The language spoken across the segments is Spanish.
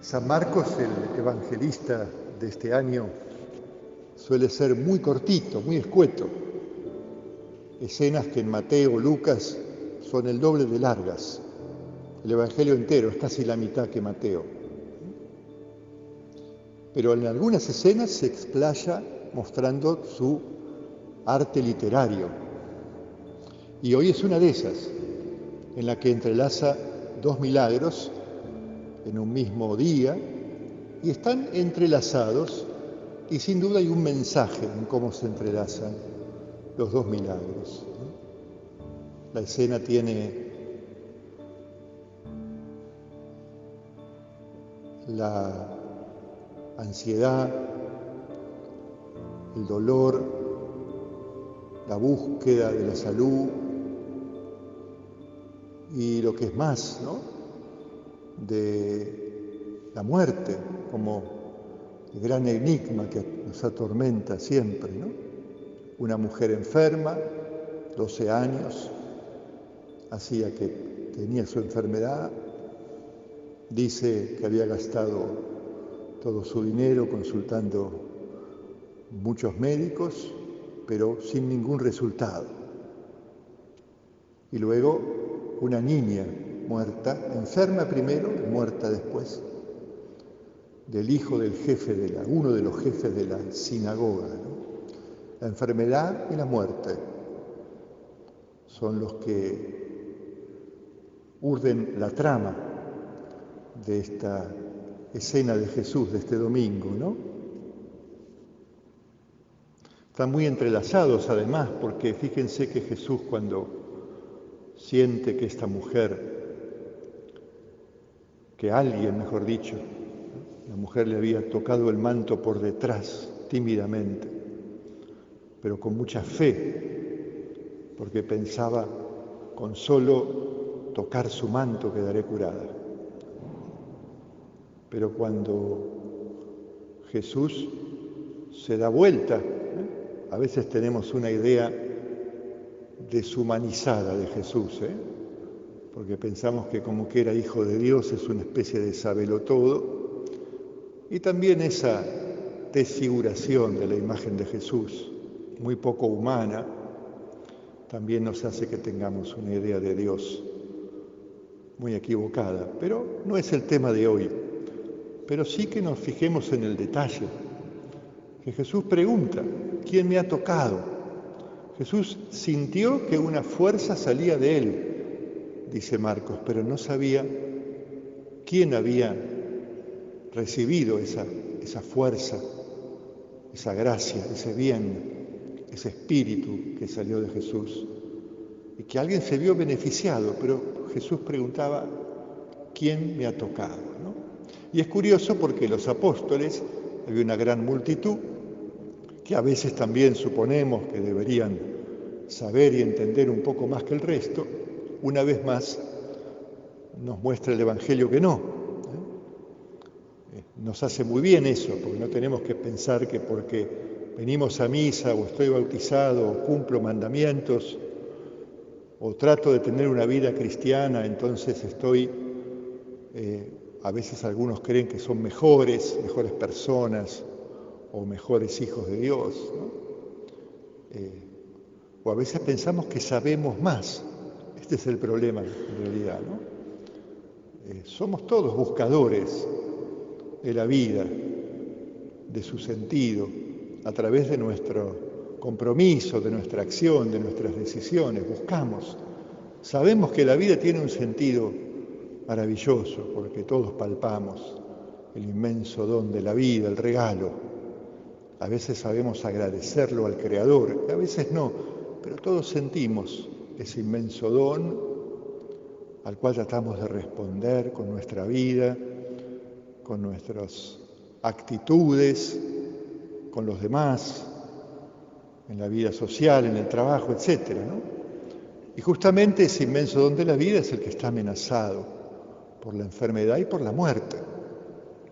San Marcos, el evangelista de este año, suele ser muy cortito, muy escueto. Escenas que en Mateo o Lucas son el doble de largas. El Evangelio entero es casi la mitad que Mateo. Pero en algunas escenas se explaya mostrando su arte literario. Y hoy es una de esas, en la que entrelaza dos milagros en un mismo día y están entrelazados y sin duda hay un mensaje en cómo se entrelazan los dos milagros. La escena tiene la ansiedad, el dolor, la búsqueda de la salud y lo que es más, ¿no?, de la muerte como el gran enigma que nos atormenta siempre, ¿no? Una mujer enferma, 12 años, hacía que tenía su enfermedad, dice que había gastado todo su dinero consultando muchos médicos, pero sin ningún resultado. Y luego una niña muerta, enferma primero y muerta después, del hijo del jefe uno de los jefes de la sinagoga, ¿no? La enfermedad y la muerte son los que urden la trama de esta escena de Jesús de este domingo, ¿no? Están muy entrelazados además, porque fíjense que Jesús, cuando siente que esta mujer, que alguien, mejor dicho, la mujer le había tocado el manto por detrás, tímidamente, pero con mucha fe, porque pensaba, con solo tocar su manto quedaré curada. Pero cuando Jesús se da vuelta, a veces tenemos una idea deshumanizada de Jesús, porque pensamos que como que era hijo de Dios es una especie de sabelotodo, y también esa desfiguración de la imagen de Jesús, muy poco humana, también nos hace que tengamos una idea de Dios muy equivocada. Pero no es el tema de hoy, pero sí que nos fijemos en el detalle, que Jesús pregunta, ¿quién me ha tocado? Jesús sintió que una fuerza salía de él, dice Marcos, pero no sabía quién había recibido esa fuerza, esa gracia, ese bien, ese espíritu que salió de Jesús. Y que alguien se vio beneficiado, pero Jesús preguntaba, ¿quién me ha tocado?, ¿no? Y es curioso porque los apóstoles, había una gran multitud, que a veces también suponemos que deberían saber y entender un poco más que el resto, una vez más nos muestra el Evangelio que no. Nos hace muy bien eso, porque no tenemos que pensar que porque venimos a misa o estoy bautizado o cumplo mandamientos o trato de tener una vida cristiana, entonces estoy, a veces algunos creen que son mejores personas o mejores hijos de Dios, ¿no? O a veces pensamos que sabemos más. Este es el problema en realidad, ¿no? Somos todos buscadores de la vida, de su sentido, a través de nuestro compromiso, de nuestra acción, de nuestras decisiones. Buscamos. Sabemos que la vida tiene un sentido maravilloso, porque todos palpamos el inmenso don de la vida, el regalo. A veces sabemos agradecerlo al Creador, a veces no, pero todos sentimos ese inmenso don al cual tratamos de responder con nuestra vida, con nuestras actitudes, con los demás, en la vida social, en el trabajo, etcétera, ¿no? Y justamente ese inmenso don de la vida es el que está amenazado por la enfermedad y por la muerte,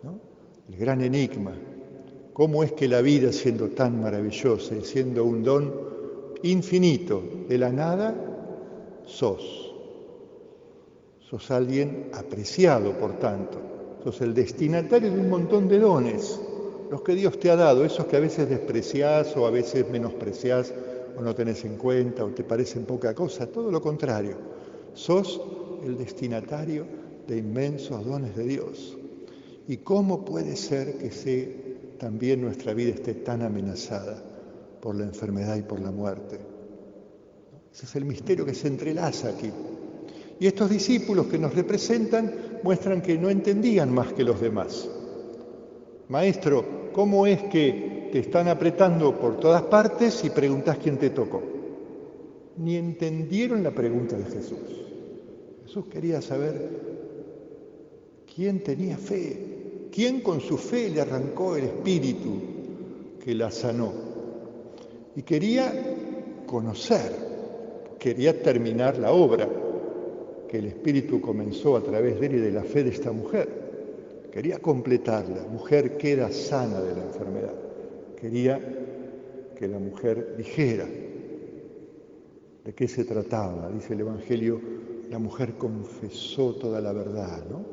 ¿no? El gran enigma. ¿Cómo es que la vida, siendo tan maravillosa y siendo un don infinito, de la nada, sos alguien apreciado, por tanto, sos el destinatario de un montón de dones, los que Dios te ha dado, esos que a veces despreciás o a veces menospreciás o no tenés en cuenta o te parecen poca cosa, todo lo contrario. Sos el destinatario de inmensos dones de Dios. ¿Y cómo puede ser que también nuestra vida esté tan amenazada por la enfermedad y por la muerte? Ese es el misterio que se entrelaza aquí. Y estos discípulos que nos representan muestran que no entendían más que los demás. Maestro, ¿cómo es que te están apretando por todas partes y preguntás quién te tocó? Ni entendieron la pregunta de Jesús. Jesús quería saber quién tenía fe, quién con su fe le arrancó el espíritu que la sanó. Y quería conocer, quería terminar la obra que el Espíritu comenzó a través de él y de la fe de esta mujer. Quería completarla. La mujer queda sana de la enfermedad. Quería que la mujer dijera de qué se trataba. Dice el Evangelio, la mujer confesó toda la verdad, ¿no?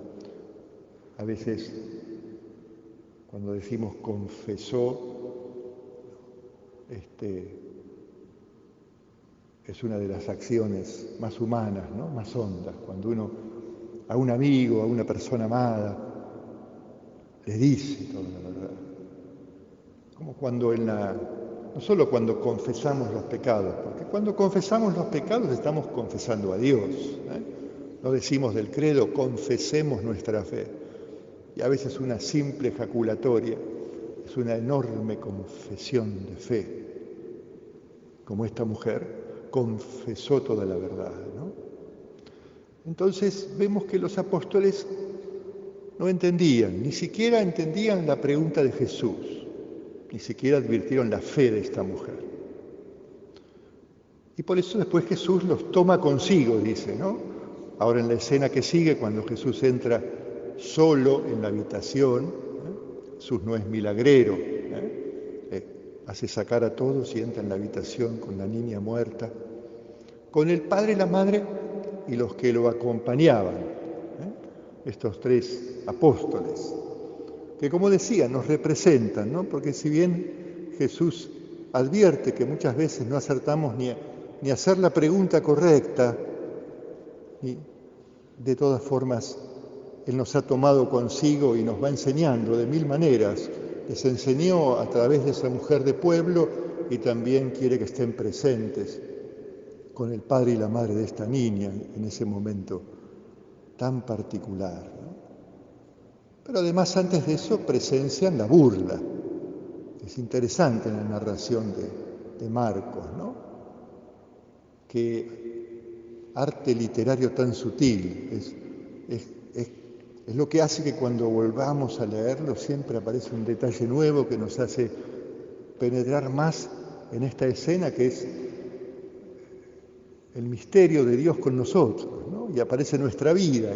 A veces, cuando decimos confesó, es una de las acciones más humanas, ¿no? Más hondas, cuando uno a un amigo, a una persona amada, le dice toda la verdad. Como cuando no solo cuando confesamos los pecados, porque cuando confesamos los pecados estamos confesando a Dios, No decimos del credo, confesemos nuestra fe. Y a veces una simple ejaculatoria es una enorme confesión de fe, como esta mujer confesó toda la verdad, ¿no? Entonces vemos que los apóstoles no entendían, ni siquiera entendían la pregunta de Jesús, ni siquiera advirtieron la fe de esta mujer. Y por eso después Jesús los toma consigo, dice, ¿no? Ahora en la escena que sigue, cuando Jesús entra solo en la habitación, Jesús no es milagrero, hace sacar a todos y entra en la habitación con la niña muerta, con el padre y la madre y los que lo acompañaban, estos tres apóstoles, que como decía, nos representan, ¿no? Porque si bien Jesús advierte que muchas veces no acertamos ni a hacer la pregunta correcta, y de todas formas Él nos ha tomado consigo y nos va enseñando de mil maneras. Les enseñó a través de esa mujer de pueblo y también quiere que estén presentes con el padre y la madre de esta niña en ese momento tan particular, ¿no? Pero además antes de eso presencian la burla. Es interesante en la narración de Marcos, ¿no? Qué arte literario tan sutil. Es lo que hace que cuando volvamos a leerlo siempre aparece un detalle nuevo que nos hace penetrar más en esta escena que es el misterio de Dios con nosotros, ¿no? Y aparece en nuestra vida,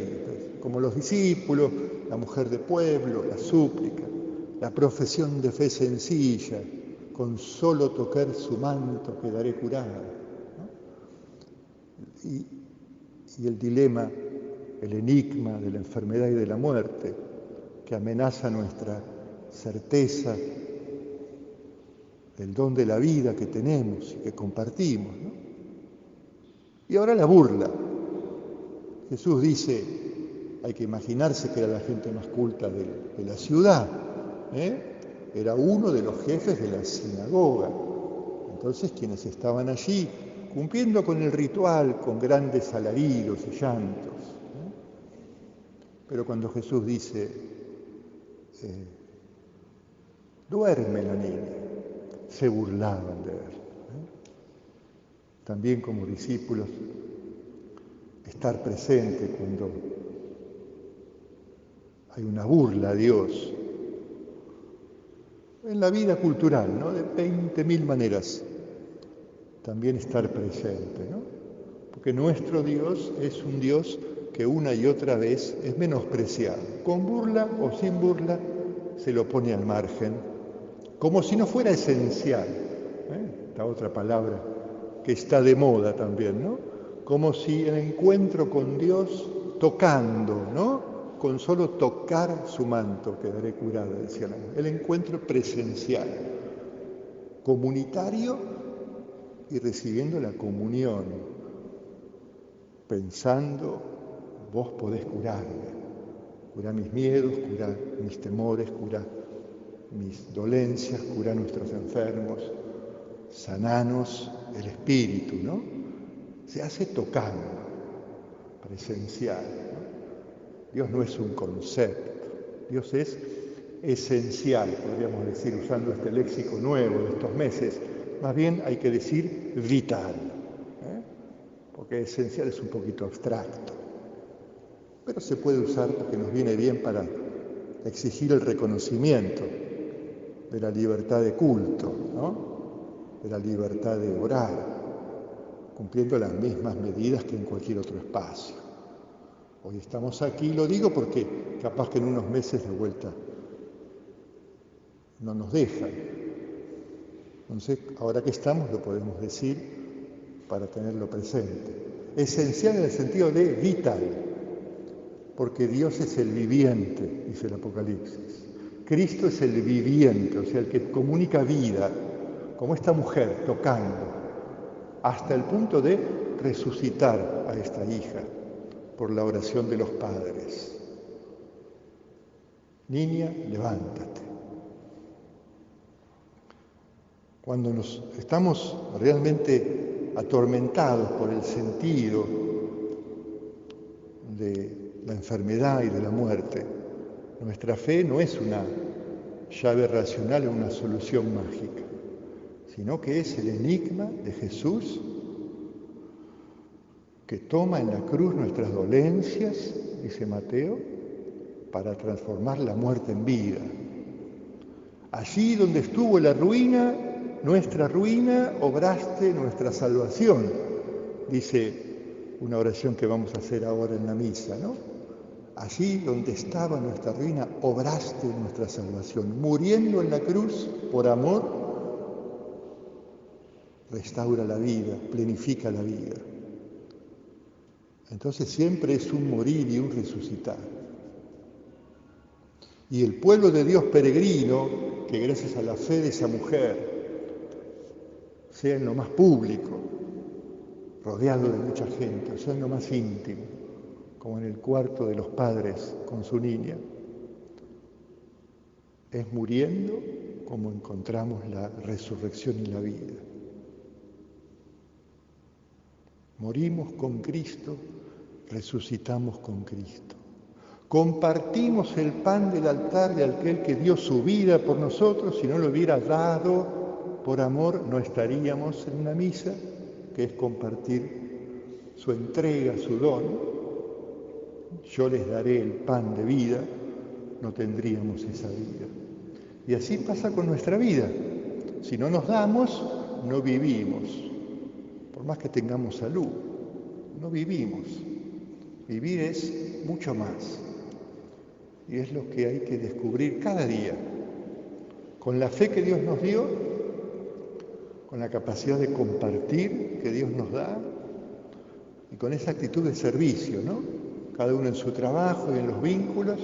como los discípulos, la mujer de pueblo, la súplica, la profesión de fe sencilla, con solo tocar su manto quedaré curada, ¿no? Y el dilema, el enigma de la enfermedad y de la muerte, que amenaza nuestra certeza del don de la vida que tenemos y que compartimos, ¿no? Y ahora la burla. Jesús dice, hay que imaginarse que era la gente más culta de la ciudad, Era uno de los jefes de la sinagoga. Entonces quienes estaban allí cumpliendo con el ritual, con grandes alaridos y llantos. Pero cuando Jesús dice, duerme la niña, se burlaban de él. También como discípulos, estar presente cuando hay una burla a Dios. En la vida cultural, ¿no? De 20.000 maneras. También estar presente, ¿no? Porque nuestro Dios es un Dios que una y otra vez es menospreciado. Con burla o sin burla se lo pone al margen, como si no fuera esencial. Esta otra palabra que está de moda también, ¿no? Como si el encuentro con Dios tocando, ¿no? con solo tocar su manto quedaré curada, decía la mujer. El encuentro presencial, comunitario y recibiendo la comunión, pensando, vos podés curarme, curá mis miedos, curá mis temores, curá mis dolencias, curá nuestros enfermos, sananos el espíritu, ¿no? Se hace tocando, presencial, ¿no? Dios no es un concepto, Dios es esencial, podríamos decir, usando este léxico nuevo de estos meses. Más bien hay que decir vital, porque esencial es un poquito abstracto, pero se puede usar porque nos viene bien para exigir el reconocimiento de la libertad de culto, ¿no? De la libertad de orar, cumpliendo las mismas medidas que en cualquier otro espacio. Hoy estamos aquí, lo digo porque capaz que en unos meses de vuelta no nos dejan. Entonces, ahora que estamos, lo podemos decir para tenerlo presente. Esencial en el sentido de vital, porque Dios es el viviente, dice el Apocalipsis. Cristo es el viviente, o sea, el que comunica vida, como esta mujer tocando, hasta el punto de resucitar a esta hija por la oración de los padres. Niña, levántate. Cuando nos estamos realmente atormentados por el sentido de la enfermedad y de la muerte, nuestra fe no es una llave racional o una solución mágica, sino que es el enigma de Jesús que toma en la cruz nuestras dolencias, dice Mateo, para transformar la muerte en vida. Allí donde estuvo la ruina, nuestra ruina, obraste nuestra salvación, dice una oración que vamos a hacer ahora en la misa, ¿no? Allí donde estaba nuestra ruina, obraste nuestra salvación. Muriendo en la cruz por amor, restaura la vida, plenifica la vida. Entonces siempre es un morir y un resucitar. Y el pueblo de Dios peregrino, que gracias a la fe de esa mujer, sea en lo más público, rodeado de mucha gente, o sea en lo más íntimo, como en el cuarto de los padres con su niña, es muriendo como encontramos la resurrección y la vida. Morimos con Cristo, resucitamos con Cristo. Compartimos el pan del altar de aquel que dio su vida por nosotros. Si no lo hubiera dado por amor, no estaríamos en una misa, que es compartir su entrega, su don. Yo les daré el pan de vida, no tendríamos esa vida. Y así pasa con nuestra vida. Si no nos damos, no vivimos. Por más que tengamos salud, no vivimos. Vivir es mucho más. Y es lo que hay que descubrir cada día. Con la fe que Dios nos dio, con la capacidad de compartir que Dios nos da, y con esa actitud de servicio, ¿no? Cada uno en su trabajo y en los vínculos,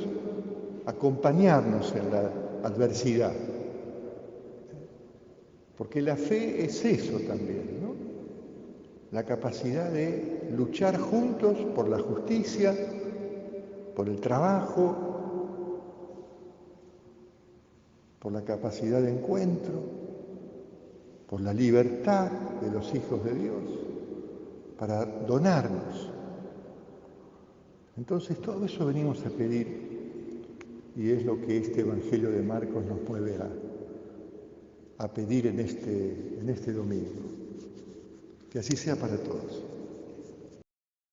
acompañarnos en la adversidad. Porque la fe es eso también, ¿no? La capacidad de luchar juntos por la justicia, por el trabajo, por la capacidad de encuentro, por la libertad de los hijos de Dios, para donarnos. Entonces todo eso venimos a pedir y es lo que este Evangelio de Marcos nos mueve a pedir en este domingo. Que así sea para todos.